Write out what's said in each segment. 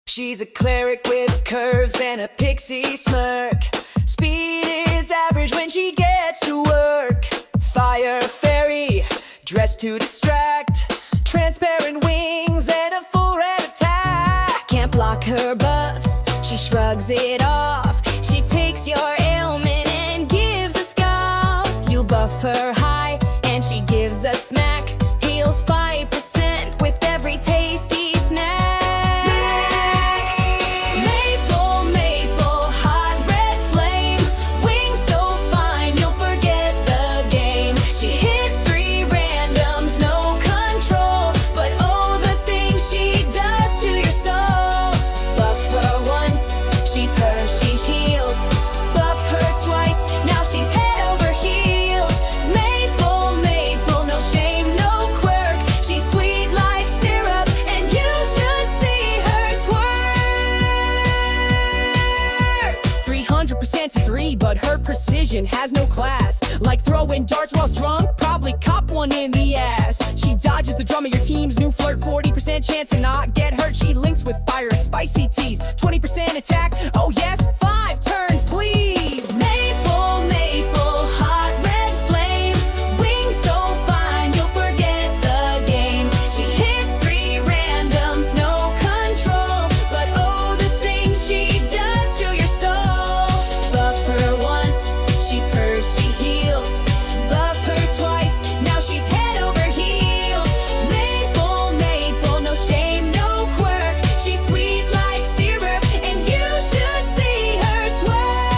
She's a cleric with curves and a pixie smirk. Speed is average when she gets to work. Fire fairy, dressed to distract. Transparent wings and a full red attack. Can't block her buffs, she shrugs it off. She takes your ailment and gives a scoff. You buff her high and she gives a smack. Heals 5% with every tasty snack. To 3, but her precision has no class. Like throwing darts while drunk, probably cop one in the ass. She dodges the drum of your team's new flirt, 40% chance to not get hurt. She links with fire, spicy teas, 20% attack. Oh yes, 5 turns, please. Maple, maple, hot red flame. Wings so fine, you'll forget the game. She hits 3 randoms, no control. But oh, the things she does to your soul. Buff her once, she purrs, she heals. Buff her twice, now she's head over heels. Maple, maple, no shame, no quirk. She's sweet like syrup, and you should see her twerk.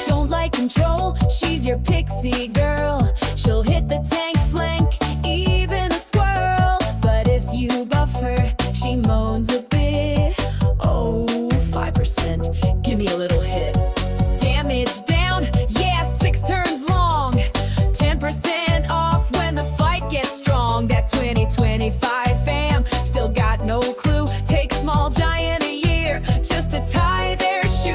Don't like control, she's your pixie girl. She'll hit the tank flank, even a squirrel. But if you buff her, she moans a bit. Oh, 5%, give me a little hit. Damage down, yeah, 6 turns long. 10% off when the fight gets strong. That 2025 fam still got no clue. Take small giant a year just to tie their shoe.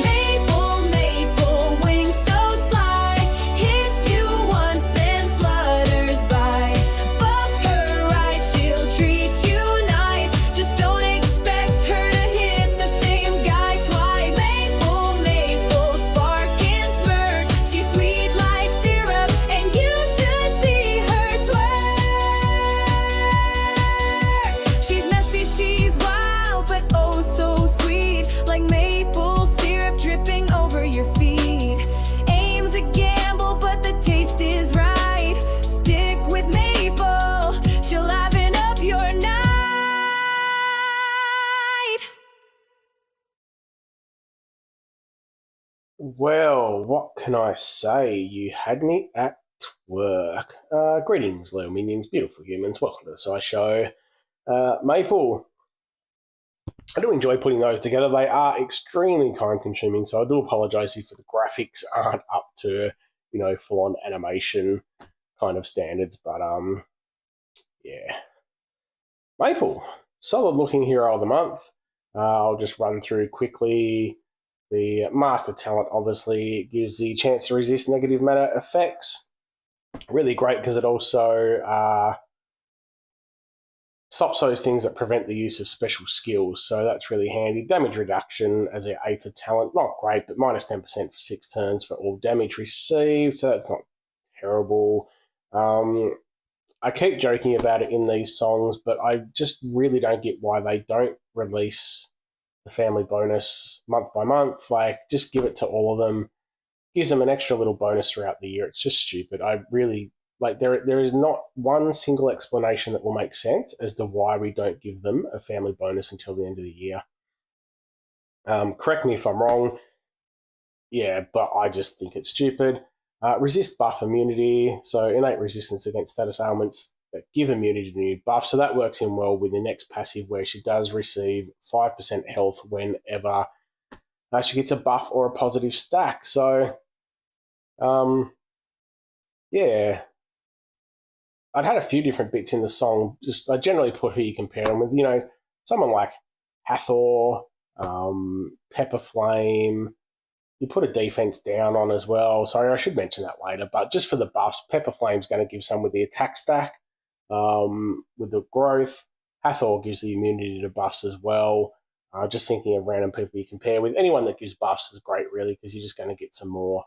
Maple, maple, wings so sly. Hits you once, then flutters by. Buff her right, she'll treat you nice. Just don't expect her to hit the same guy twice. Maple, maple, spark and smirk. She's sweet like syrup, and you should see her twerk. She's messy, she's wild, but oh so sweet. Like maple syrup dripping over your feet. Aim's a gamble, but the taste is right. Stick with maple, she'll liven up your night. Well, what can I say? You had me at work. Greetings, little minions, beautiful humans. Welcome to the SciShow. Maple. I do enjoy putting those together. They are extremely time-consuming, so I do apologise if the graphics aren't up to, full-on animation kind of standards. But, yeah. Maple. Solid-looking hero of the month. I'll just run through quickly. The Master Talent obviously gives the chance to resist negative matter effects. Really great because it also stops those things that prevent the use of special skills, so that's really handy. Damage reduction as an Aether Talent, not great, but minus 10% for 6 turns for all damage received, so that's not terrible. I keep joking about it in these songs, but I just really don't get why they don't release the family bonus month by month. Like, just give it to all of them. Gives them an extra little bonus throughout the year. It's just stupid. I really, there is not one single explanation that will make sense as to why we don't give them a family bonus until the end of the year. Correct me if I'm wrong. Yeah, but I just think it's stupid. Resist buff immunity. So innate resistance against status ailments that give immunity to new buff. So that works in well with the next passive where she does receive 5% health whenever she gets a buff or a positive stack. So, yeah. I'd had a few different bits in the song. Just I generally put who you compare them with. Someone like Hathor, Pepper Flame. You put a defense down on as well. Sorry, I should mention that later. But just for the buffs, Pepper Flame's going to give some with the attack stack. with the growth. Hathor gives the immunity to buffs as well. Just thinking of random people you compare with. Anyone that gives buffs is great, really, because you're just going to get some more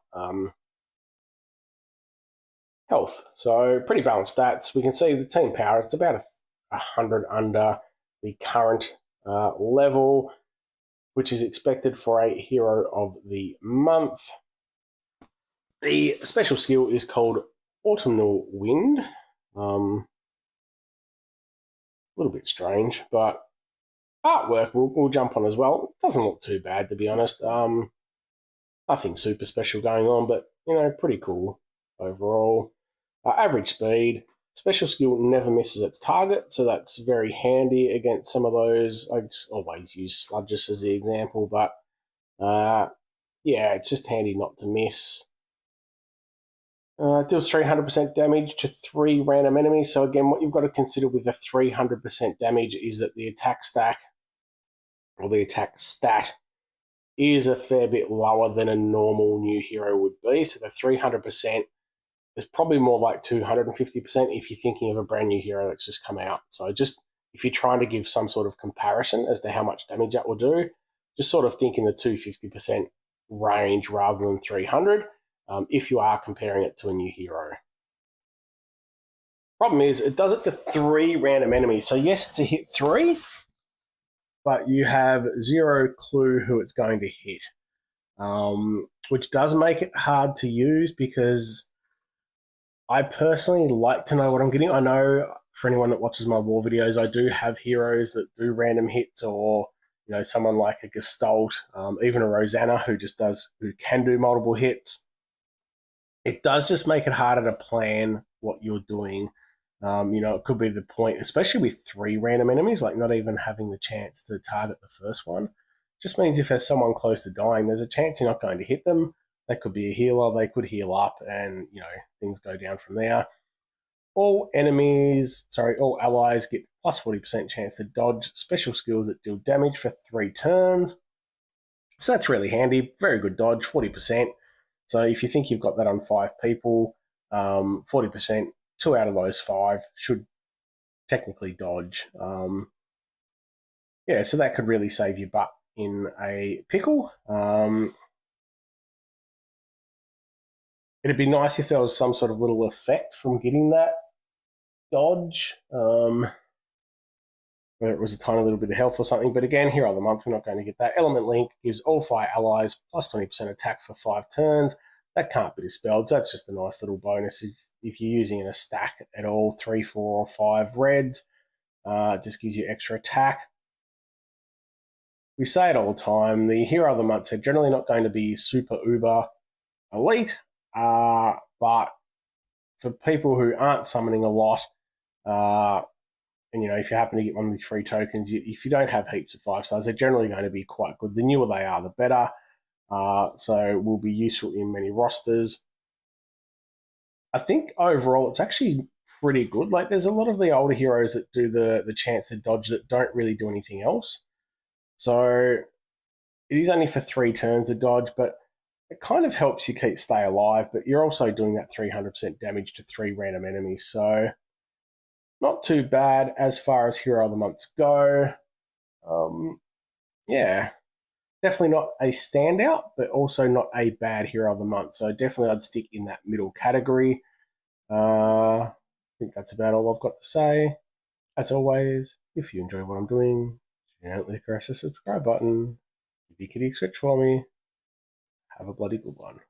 health. So pretty balanced stats. We can see the team power, it's about 100 under the current level, which is expected for a hero of the month. The special skill is called Autumnal Wind. A little bit strange, but artwork we'll jump on as well. It doesn't look too bad, to be honest. Nothing super special going on, but, pretty cool overall. Average speed. Special skill never misses its target, so that's very handy against some of those. I just always use Sludges as the example, but yeah, it's just handy not to miss. Deals 300% damage to 3 random enemies. So again, what you've got to consider with the 300% damage is that the attack stack, or the attack stat, is a fair bit lower than a normal new hero would be. So the 300% is probably more like 250% if you're thinking of a brand new hero that's just come out. So just if you're trying to give some sort of comparison as to how much damage that will do, just sort of think in the 250% range rather than 300. If you are comparing it to a new hero. Problem is, it does it to 3 random enemies. So yes, it's a hit 3, but you have 0 clue who it's going to hit, which does make it hard to use because I personally like to know what I'm getting. I know for anyone that watches my war videos, I do have heroes that do random hits, or someone like a Gestalt, even a Rosanna who can do multiple hits. It does just make it harder to plan what you're doing. It could be the point, especially with 3 random enemies, like not even having the chance to target the first one. Just means if there's someone close to dying, there's a chance you're not going to hit them. They could be a healer, they could heal up, and things go down from there. All allies get plus 40% chance to dodge special skills that deal damage for 3 turns. So that's really handy. Very good dodge, 40%. So if you think you've got that on 5 people, 40%, 2 out of those 5 should technically dodge. Yeah, so that could really save your butt in a pickle. It'd be nice if there was some sort of little effect from getting that dodge, where it was a tiny little bit of health or something. But again, hero of the month, we're not going to get that. Element Link gives all 5 allies plus 20% attack for 5 turns. That can't be dispelled, so that's just a nice little bonus if you're using in a stack at all, 3, 4, or 5 reds. It just gives you extra attack. We say it all the time, the hero of the months are generally not going to be super uber elite, but for people who aren't summoning a lot, and if you happen to get one of these free tokens, if you don't have heaps of 5 stars, they're generally going to be quite good. The newer they are, the better. So will be useful in many rosters. I think overall it's actually pretty good. Like there's a lot of the older heroes that do the chance to dodge that don't really do anything else. So it is only for 3 turns to dodge, but it kind of helps you stay alive, but you're also doing that 300% damage to 3 random enemies. So not too bad as far as hero of the months go. Yeah, definitely not a standout, but also not a bad hero of the month. So definitely I'd stick in that middle category. I think that's about all I've got to say. As always, if you enjoy what I'm doing, gently press the subscribe button. If you could switch for me, have a bloody good one.